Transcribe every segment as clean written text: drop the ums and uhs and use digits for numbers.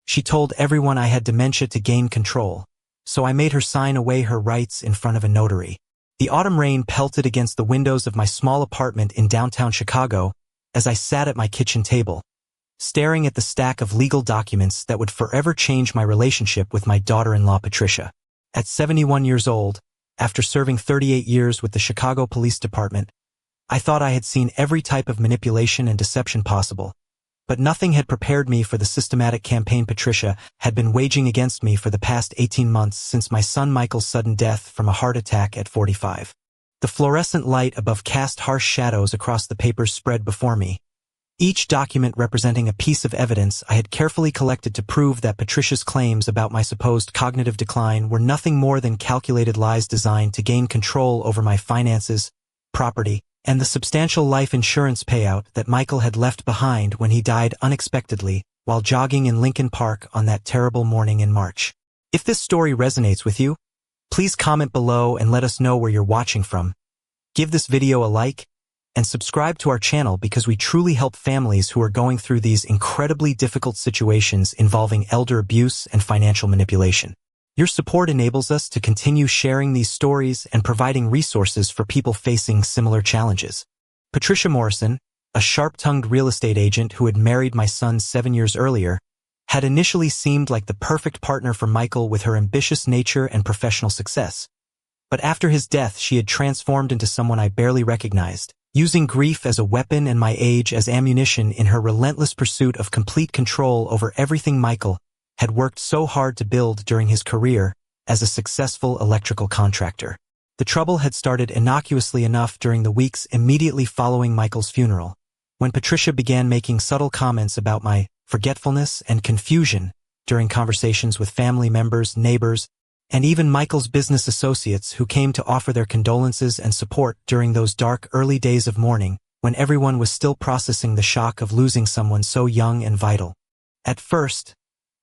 She told everyone I had dementia to gain control, so I made her sign away her rights in front of a notary. The autumn rain pelted against the windows of my small apartment in downtown Chicago as I sat at my kitchen table, staring at the stack of legal documents that would forever change my relationship with my daughter-in-law Patricia. At 71 years old, after serving 38 years with the Chicago Police Department, I thought I had seen every type of manipulation and deception possible, but nothing had prepared me for the systematic campaign Patricia had been waging against me for the past 18 months since my son Michael's sudden death from a heart attack at 45. The fluorescent light above cast harsh shadows across the papers spread before me, each document representing a piece of evidence I had carefully collected to prove that Patricia's claims about my supposed cognitive decline were nothing more than calculated lies designed to gain control over my finances, property, and the substantial life insurance payout that Michael had left behind when he died unexpectedly while jogging in Lincoln Park on that terrible morning in March. If this story resonates with you, please comment below and let us know where you're watching from. Give this video a like, and subscribe to our channel because we truly help families who are going through these incredibly difficult situations involving elder abuse and financial manipulation. Your support enables us to continue sharing these stories and providing resources for people facing similar challenges. Patricia Morrison, a sharp-tongued real estate agent who had married my son 7 years earlier, had initially seemed like the perfect partner for Michael with her ambitious nature and professional success. But after his death, she had transformed into someone I barely recognized, using grief as a weapon and my age as ammunition in her relentless pursuit of complete control over everything Michael had worked so hard to build during his career as a successful electrical contractor. The trouble had started innocuously enough during the weeks immediately following Michael's funeral, when Patricia began making subtle comments about my forgetfulness and confusion during conversations with family members, neighbors, and even Michael's business associates who came to offer their condolences and support during those dark early days of mourning when everyone was still processing the shock of losing someone so young and vital. At first,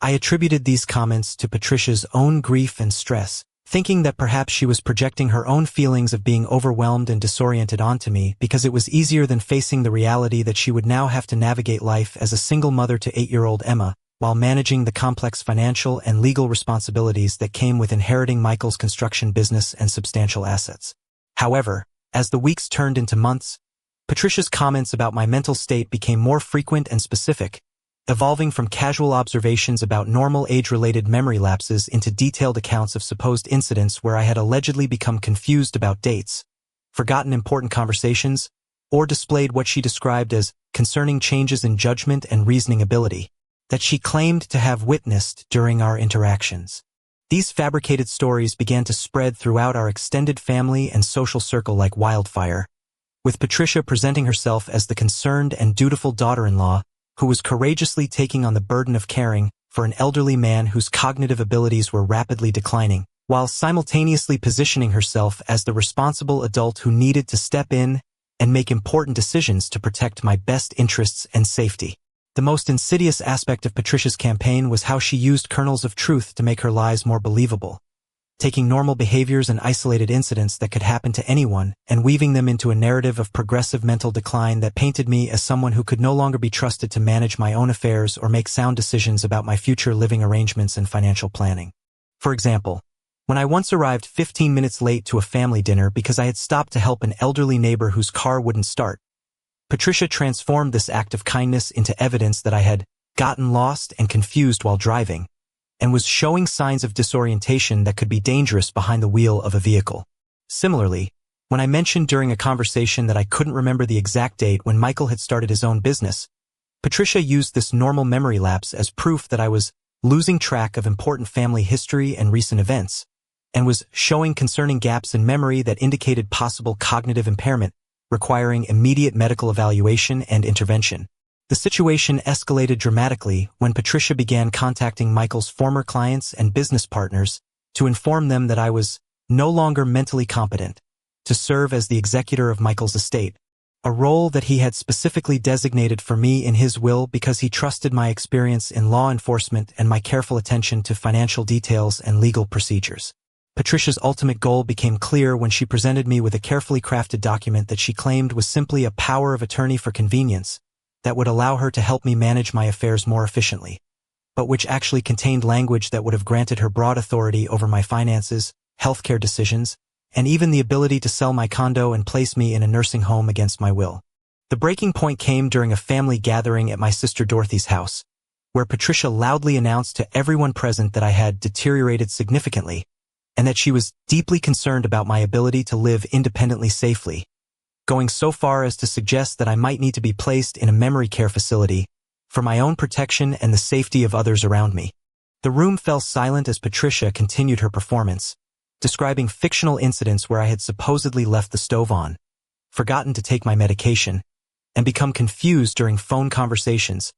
I attributed these comments to Patricia's own grief and stress, thinking that perhaps she was projecting her own feelings of being overwhelmed and disoriented onto me because it was easier than facing the reality that she would now have to navigate life as a single mother to 8-year-old Emma, while managing the complex financial and legal responsibilities that came with inheriting Michael's construction business and substantial assets. However, as the weeks turned into months, Patricia's comments about my mental state became more frequent and specific, evolving from casual observations about normal age-related memory lapses into detailed accounts of supposed incidents where I had allegedly become confused about dates, forgotten important conversations, or displayed what she described as concerning changes in judgment and reasoning ability that she claimed to have witnessed during our interactions. These fabricated stories began to spread throughout our extended family and social circle like wildfire, with Patricia presenting herself as the concerned and dutiful daughter-in-law who was courageously taking on the burden of caring for an elderly man whose cognitive abilities were rapidly declining, while simultaneously positioning herself as the responsible adult who needed to step in and make important decisions to protect my best interests and safety. The most insidious aspect of Patricia's campaign was how she used kernels of truth to make her lies more believable, taking normal behaviors and isolated incidents that could happen to anyone and weaving them into a narrative of progressive mental decline that painted me as someone who could no longer be trusted to manage my own affairs or make sound decisions about my future living arrangements and financial planning. For example, when I once arrived 15 minutes late to a family dinner because I had stopped to help an elderly neighbor whose car wouldn't start, Patricia transformed this act of kindness into evidence that I had gotten lost and confused while driving, and was showing signs of disorientation that could be dangerous behind the wheel of a vehicle. Similarly, when I mentioned during a conversation that I couldn't remember the exact date when Michael had started his own business, Patricia used this normal memory lapse as proof that I was losing track of important family history and recent events, and was showing concerning gaps in memory that indicated possible cognitive impairment requiring immediate medical evaluation and intervention. The situation escalated dramatically when Patricia began contacting Michael's former clients and business partners to inform them that I was no longer mentally competent to serve as the executor of Michael's estate, a role that he had specifically designated for me in his will because he trusted my experience in law enforcement and my careful attention to financial details and legal procedures. Patricia's ultimate goal became clear when she presented me with a carefully crafted document that she claimed was simply a power of attorney for convenience that would allow her to help me manage my affairs more efficiently. but which actually contained language that would have granted her broad authority over my finances, healthcare decisions, and even the ability to sell my condo and place me in a nursing home against my will. The breaking point came during a family gathering at my sister Dorothy's house, where Patricia loudly announced to everyone present that I had deteriorated significantly, and that she was deeply concerned about my ability to live independently safely, going so far as to suggest that I might need to be placed in a memory care facility for my own protection and the safety of others around me. The room fell silent as Patricia continued her performance, describing fictional incidents where I had supposedly left the stove on, forgotten to take my medication, and become confused during phone conversations,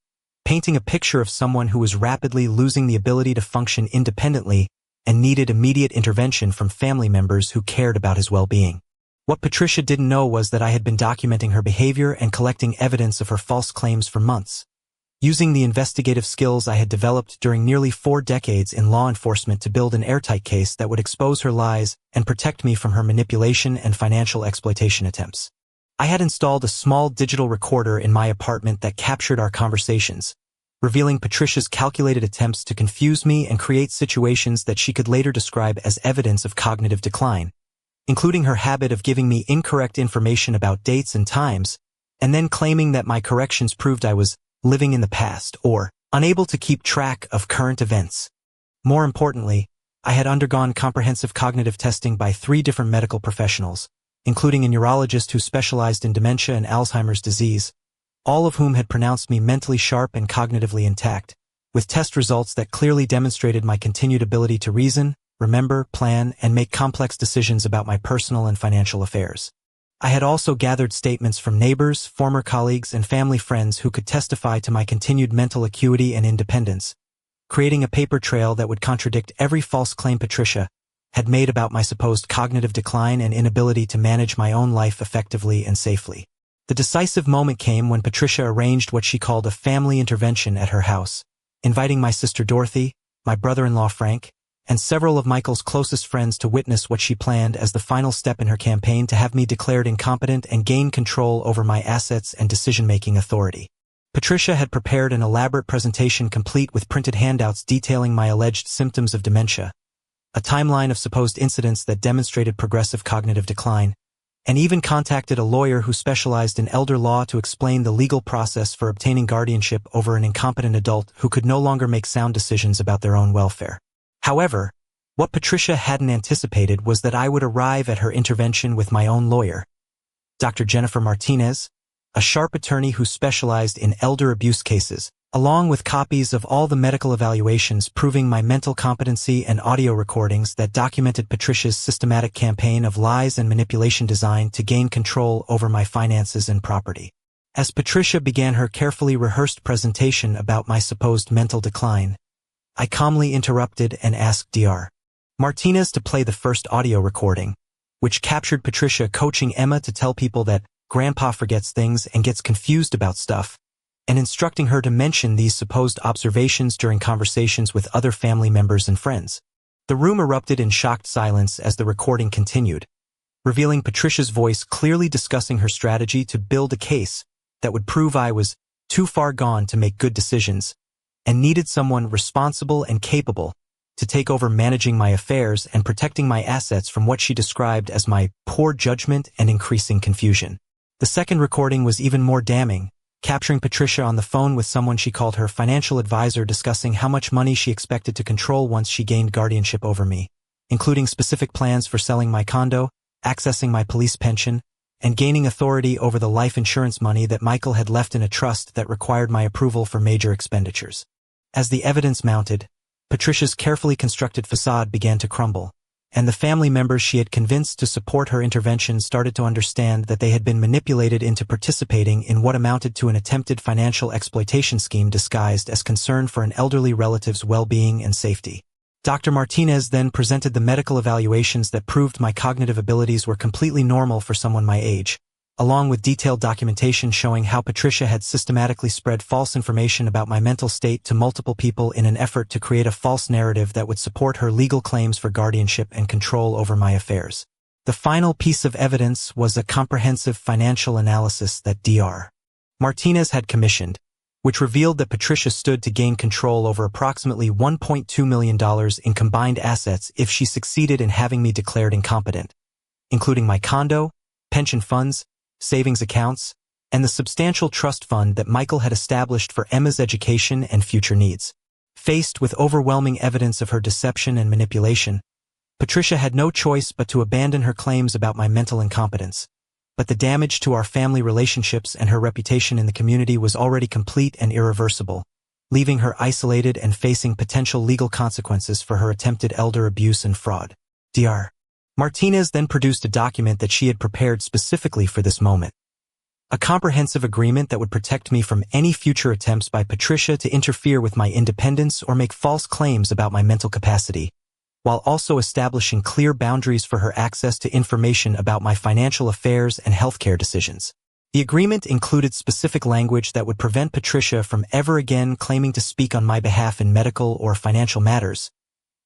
painting a picture of someone who was rapidly losing the ability to function independently and needed immediate intervention from family members who cared about his well-being. What Patricia didn't know was that I had been documenting her behavior and collecting evidence of her false claims for months, using the investigative skills I had developed during nearly 4 decades in law enforcement to build an airtight case that would expose her lies and protect me from her manipulation and financial exploitation attempts. I had installed a small digital recorder in my apartment that captured our conversations, revealing Patricia's calculated attempts to confuse me and create situations that she could later describe as evidence of cognitive decline, including her habit of giving me incorrect information about dates and times, and then claiming that my corrections proved I was living in the past or unable to keep track of current events. More importantly, I had undergone comprehensive cognitive testing by 3 different medical professionals, including a neurologist who specialized in dementia and Alzheimer's disease, all of whom had pronounced me mentally sharp and cognitively intact, with test results that clearly demonstrated my continued ability to reason, remember, plan, and make complex decisions about my personal and financial affairs. I had also gathered statements from neighbors, former colleagues, and family friends who could testify to my continued mental acuity and independence, creating a paper trail that would contradict every false claim Patricia had made about my supposed cognitive decline and inability to manage my own life effectively and safely. The decisive moment came when Patricia arranged what she called a family intervention at her house, inviting my sister Dorothy, my brother-in-law Frank, and several of Michael's closest friends to witness what she planned as the final step in her campaign to have me declared incompetent and gain control over my assets and decision-making authority. Patricia had prepared an elaborate presentation complete with printed handouts detailing my alleged symptoms of dementia, a timeline of supposed incidents that demonstrated progressive cognitive decline, and even contacted a lawyer who specialized in elder law to explain the legal process for obtaining guardianship over an incompetent adult who could no longer make sound decisions about their own welfare. However, what Patricia hadn't anticipated was that I would arrive at her intervention with my own lawyer, Dr. Jennifer Martinez, a sharp attorney who specialized in elder abuse cases, along with copies of all the medical evaluations proving my mental competency and audio recordings that documented Patricia's systematic campaign of lies and manipulation designed to gain control over my finances and property. As Patricia began her carefully rehearsed presentation about my supposed mental decline, I calmly interrupted and asked Dr. Martinez to play the first audio recording, which captured Patricia coaching Emma to tell people that Grandpa forgets things and gets confused about stuff, and instructing her to mention these supposed observations during conversations with other family members and friends. The room erupted in shocked silence as the recording continued, revealing Patricia's voice clearly discussing her strategy to build a case that would prove I was too far gone to make good decisions and needed someone responsible and capable to take over managing my affairs and protecting my assets from what she described as my poor judgment and increasing confusion. The second recording was even more damning, capturing Patricia on the phone with someone she called her financial advisor discussing how much money she expected to control once she gained guardianship over me, including specific plans for selling my condo, accessing my police pension, and gaining authority over the life insurance money that Michael had left in a trust that required my approval for major expenditures. As the evidence mounted, Patricia's carefully constructed facade began to crumble, and the family members she had convinced to support her intervention started to understand that they had been manipulated into participating in what amounted to an attempted financial exploitation scheme disguised as concern for an elderly relative's well-being and safety. Dr. Martinez then presented the medical evaluations that proved my cognitive abilities were completely normal for someone my age, along with detailed documentation showing how Patricia had systematically spread false information about my mental state to multiple people in an effort to create a false narrative that would support her legal claims for guardianship and control over my affairs. The final piece of evidence was a comprehensive financial analysis that Dr. Martinez had commissioned, which revealed that Patricia stood to gain control over approximately $1.2 million in combined assets if she succeeded in having me declared incompetent, including my condo, pension funds, savings accounts, and the substantial trust fund that Michael had established for Emma's education and future needs. Faced with overwhelming evidence of her deception and manipulation, Patricia had no choice but to abandon her claims about my mental incompetence. But the damage to our family relationships and her reputation in the community was already complete and irreversible, leaving her isolated and facing potential legal consequences for her attempted elder abuse and fraud. Dr. Martinez then produced a document that she had prepared specifically for this moment. A comprehensive agreement that would protect me from any future attempts by Patricia to interfere with my independence or make false claims about my mental capacity, while also establishing clear boundaries for her access to information about my financial affairs and healthcare decisions. The agreement included specific language that would prevent Patricia from ever again claiming to speak on my behalf in medical or financial matters,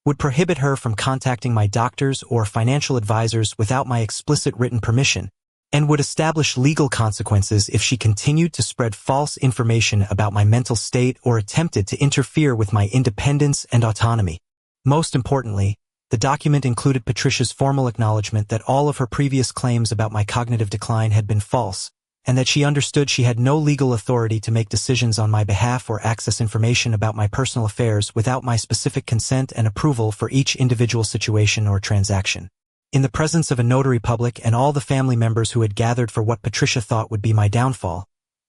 would prohibit her from contacting my doctors or financial advisors without my explicit written permission, and would establish legal consequences if she continued to spread false information about my mental state or attempted to interfere with my independence and autonomy. Most importantly, the document included Patricia's formal acknowledgement that all of her previous claims about my cognitive decline had been false, and that she understood she had no legal authority to make decisions on my behalf or access information about my personal affairs without my specific consent and approval for each individual situation or transaction. In the presence of a notary public and all the family members who had gathered for what Patricia thought would be my downfall,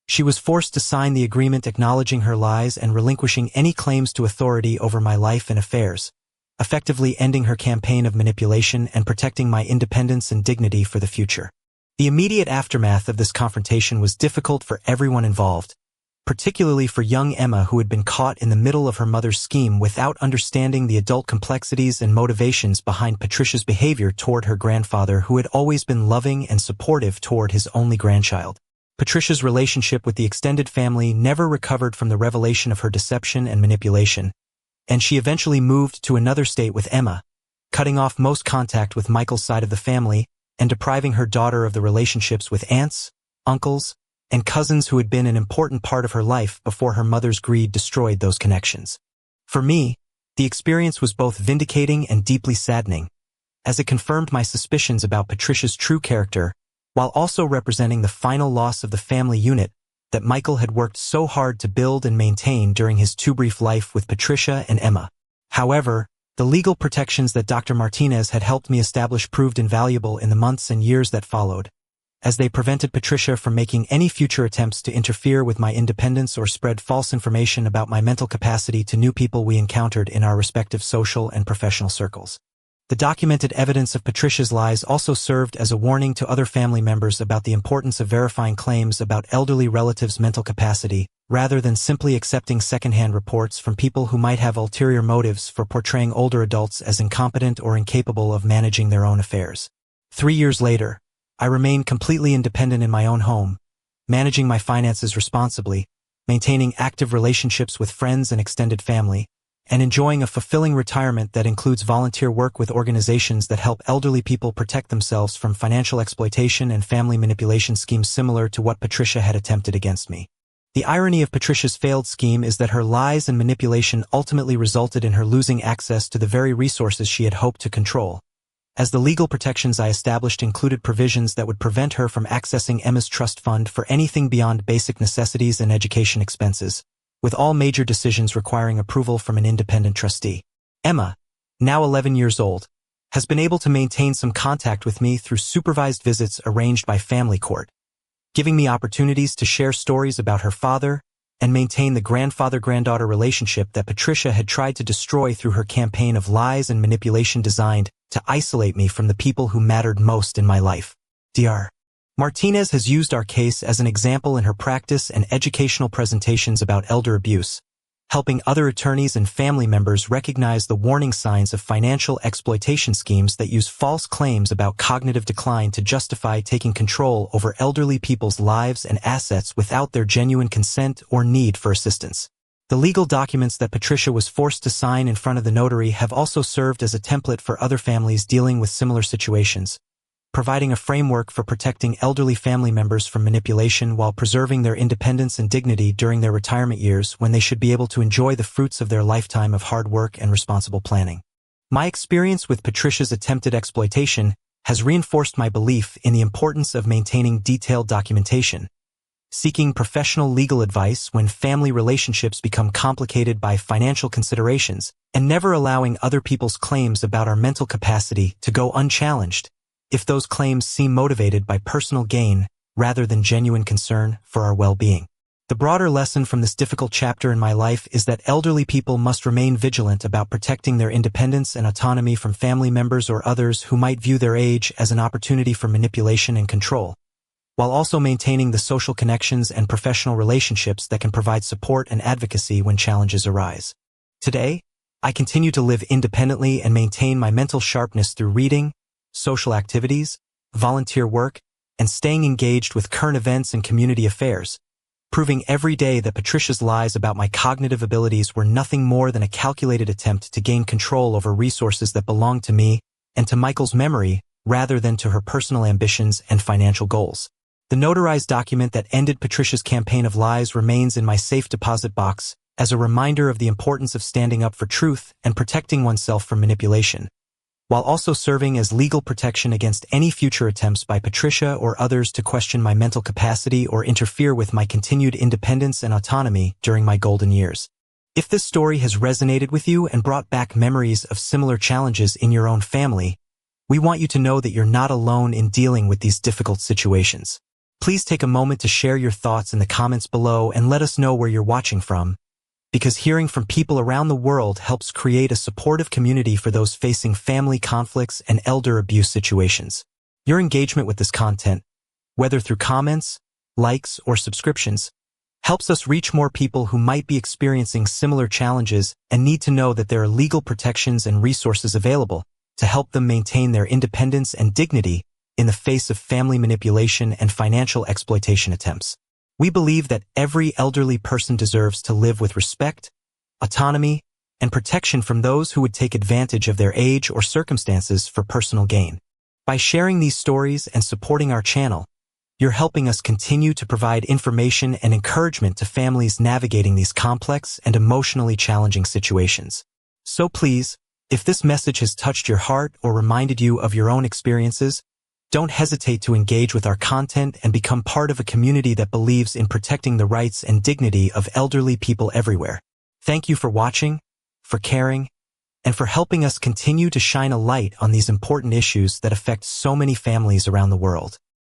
she was forced to sign the agreement acknowledging her lies and relinquishing any claims to authority over my life and affairs, effectively ending her campaign of manipulation and protecting my independence and dignity for the future. The immediate aftermath of this confrontation was difficult for everyone involved, particularly for young Emma, who had been caught in the middle of her mother's scheme without understanding the adult complexities and motivations behind Patricia's behavior toward her grandfather, who had always been loving and supportive toward his only grandchild. Patricia's relationship with the extended family never recovered from the revelation of her deception and manipulation, and she eventually moved to another state with Emma, cutting off most contact with Michael's side of the family and depriving her daughter of the relationships with aunts, uncles, and cousins who had been an important part of her life before her mother's greed destroyed those connections. For me, the experience was both vindicating and deeply saddening, as it confirmed my suspicions about Patricia's true character, while also representing the final loss of the family unit that Michael had worked so hard to build and maintain during his too brief life with Patricia and Emma. However, the legal protections that Dr. Martinez had helped me establish proved invaluable in the months and years that followed, as they prevented Patricia from making any future attempts to interfere with my independence or spread false information about my mental capacity to new people we encountered in our respective social and professional circles. The documented evidence of Patricia's lies also served as a warning to other family members about the importance of verifying claims about elderly relatives' mental capacity, rather than simply accepting secondhand reports from people who might have ulterior motives for portraying older adults as incompetent or incapable of managing their own affairs. 3 years later, I remained completely independent in my own home, managing my finances responsibly, maintaining active relationships with friends and extended family, and enjoying a fulfilling retirement that includes volunteer work with organizations that help elderly people protect themselves from financial exploitation and family manipulation schemes similar to what Patricia had attempted against me. The irony of Patricia's failed scheme is that her lies and manipulation ultimately resulted in her losing access to the very resources she had hoped to control, as the legal protections I established included provisions that would prevent her from accessing Emma's trust fund for anything beyond basic necessities and education expenses, with all major decisions requiring approval from an independent trustee. Emma, now 11 years old, has been able to maintain some contact with me through supervised visits arranged by family court, giving me opportunities to share stories about her father and maintain the grandfather-granddaughter relationship that Patricia had tried to destroy through her campaign of lies and manipulation designed to isolate me from the people who mattered most in my life. Dr. Martinez has used our case as an example in her practice and educational presentations about elder abuse, helping other attorneys and family members recognize the warning signs of financial exploitation schemes that use false claims about cognitive decline to justify taking control over elderly people's lives and assets without their genuine consent or need for assistance. The legal documents that Patricia was forced to sign in front of the notary have also served as a template for other families dealing with similar situations, providing a framework for protecting elderly family members from manipulation while preserving their independence and dignity during their retirement years when they should be able to enjoy the fruits of their lifetime of hard work and responsible planning. My experience with Patricia's attempted exploitation has reinforced my belief in the importance of maintaining detailed documentation, seeking professional legal advice when family relationships become complicated by financial considerations, and never allowing other people's claims about our mental capacity to go unchallenged if those claims seem motivated by personal gain rather than genuine concern for our well-being. The broader lesson from this difficult chapter in my life is that elderly people must remain vigilant about protecting their independence and autonomy from family members or others who might view their age as an opportunity for manipulation and control, while also maintaining the social connections and professional relationships that can provide support and advocacy when challenges arise. Today, I continue to live independently and maintain my mental sharpness through reading, social activities, volunteer work, and staying engaged with current events and community affairs, proving every day that Patricia's lies about my cognitive abilities were nothing more than a calculated attempt to gain control over resources that belonged to me and to Michael's memory rather than to her personal ambitions and financial goals. The notarized document that ended Patricia's campaign of lies remains in my safe deposit box as a reminder of the importance of standing up for truth and protecting oneself from manipulation, while also serving as legal protection against any future attempts by Patricia or others to question my mental capacity or interfere with my continued independence and autonomy during my golden years. If this story has resonated with you and brought back memories of similar challenges in your own family, we want you to know that you're not alone in dealing with these difficult situations. Please take a moment to share your thoughts in the comments below and let us know where you're watching from, because hearing from people around the world helps create a supportive community for those facing family conflicts and elder abuse situations. Your engagement with this content, whether through comments, likes, or subscriptions, helps us reach more people who might be experiencing similar challenges and need to know that there are legal protections and resources available to help them maintain their independence and dignity in the face of family manipulation and financial exploitation attempts. We believe that every elderly person deserves to live with respect, autonomy, and protection from those who would take advantage of their age or circumstances for personal gain. By sharing these stories and supporting our channel, you're helping us continue to provide information and encouragement to families navigating these complex and emotionally challenging situations. So please, if this message has touched your heart or reminded you of your own experiences, don't hesitate to engage with our content and become part of a community that believes in protecting the rights and dignity of elderly people everywhere. Thank you for watching, for caring, and for helping us continue to shine a light on these important issues that affect so many families around the world.